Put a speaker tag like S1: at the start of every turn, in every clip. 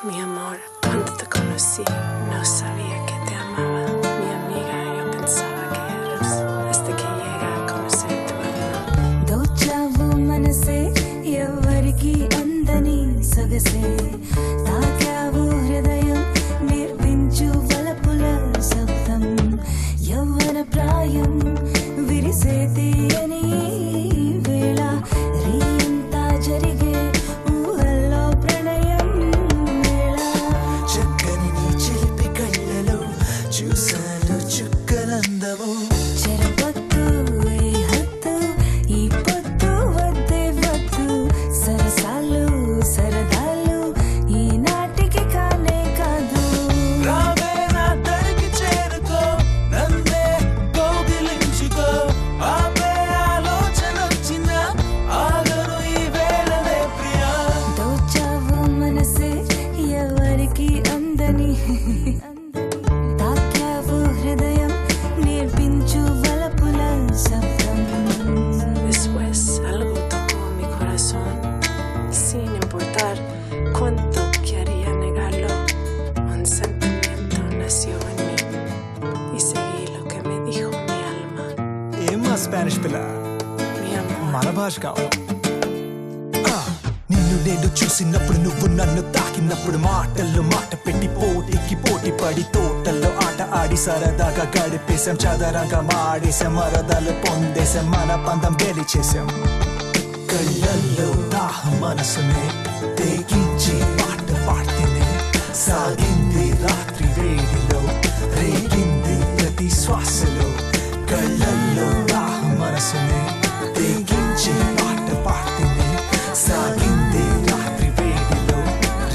S1: Mi amor, cuando te conocí, no sabía que te amaba. Mi amiga, yo pensaba que eras hasta que llega a conocer tu alma.
S2: దోచావు మనసే ఎవరికి అందని సొగసే తాకావు హృదయం నేర్పించు వలపుల శబ్దం యవ్వన ప్రాయం విరిసే తీయని వేళ రీంతా జరిగే ఊహల్లో ప్రణయం వేళ
S3: చక్కని నీ చిలిపి కళ్ళలో చూశాను చుక్కలందము
S2: చెరపొద్దు ఈ హద్దు ఈ పొద్దు వద్దే వద్దు సరసాలు సరదాలు ఈనాటికి కానే కాదు
S3: రావే నా దరికి చేరుకో నన్నే కౌగిలించుకో ఆపే ఆలోచన వచ్చినా ఆగను ఈ వేళనే ప్రియా
S2: దోచావు మనసే ఎవరికి అందని తాకావు హృదయం నేర్పించు వలపుల శబ్దం
S1: Después algo tocó mi corazón, sin importar cuánto quería negarlo. Un sentimiento nació en mí y seguí lo que me dijo mi alma.
S4: ఏమా స్పానిష్ పిల్ల
S1: Mi amor,
S4: మన భాష కావాలి నిన్ను నేను చూసినప్పుడు నువ్వు నన్ను తాకినప్పుడు మాటల్లో మాట పెట్టి పోటీకి పోటీ పడి తోటల్లో ఆట ఆడి సరదాగా గడిపేశాం చదరంగా మాడేశాం మరదలు పొందేశాం మన పందం బేలి చేశాం కళ్ళల్లో దాహం మనసునే తెగించి పాట పాడితేనే సాగింది రాత్రి వేడిలో రేగింది ప్రతి శ్వాసలో కళ్ళల్లో దాహం మనసునే తెగించి పాట పాడితేనే సాగింది రాత్రి వేడిలో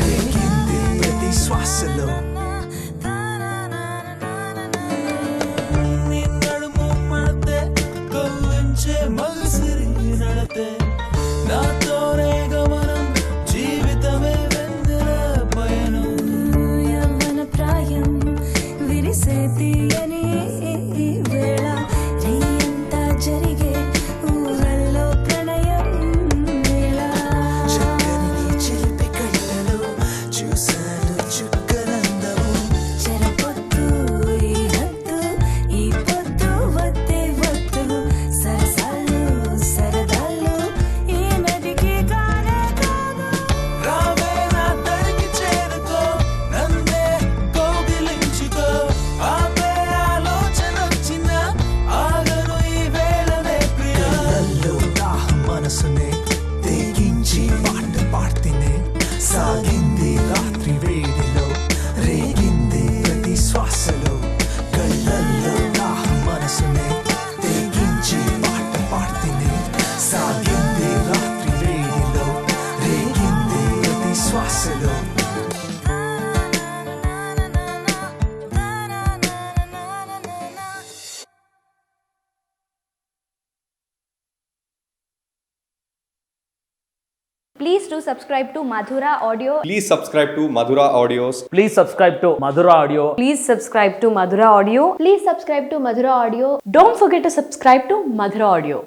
S4: రేగింది ప్రతి శ్వాసలో
S3: నీ నడుము మడతే కవ్వించే మగసిరి నడతే నాతోనే గమనం జీవితమే వెన్నెల పయనం
S2: యవ్వన ప్రాయం విరిసే తీయని వేళ రీంతా జరిగే ఊహల్లో ప్రణయం వేళ
S3: చక్కని నీ చిలిపి కళ్ళలో చూశాను చుక్కలందము
S2: చెరపొద్దు ఈ హద్దు ఈ పొద్దు వద్దే వద్దు సరసాలు సరదాలు ఈ నదికి కానే కాదు
S3: రావే నా దరికి చేరుకో నన్నే కౌగిలించుకో ఆపే ఆలోచన వచ్చినా ఆగను ఈ వేళనే ప్రియా కళ్ళల్లో దాహం మనసునే తెగించి పాట పాడితేనే సాగింది రాత్రి వేడిలో రేగింది ప్రతి శ్వాసలో కళ్ళల్లో దాహం మనసునే తెగించి పాట పాడితేనే సాగింది రాత్రి వేడిలో రేగింది ప్రతి శ్వాసలో
S5: Please do subscribe to Madhura Audio.
S6: Please subscribe to Madhura Audios.
S7: Please subscribe to Madhura Audio.
S5: Please subscribe to Madhura Audio. Please subscribe to Madhura Audio. Don't forget to subscribe to Madhura Audio.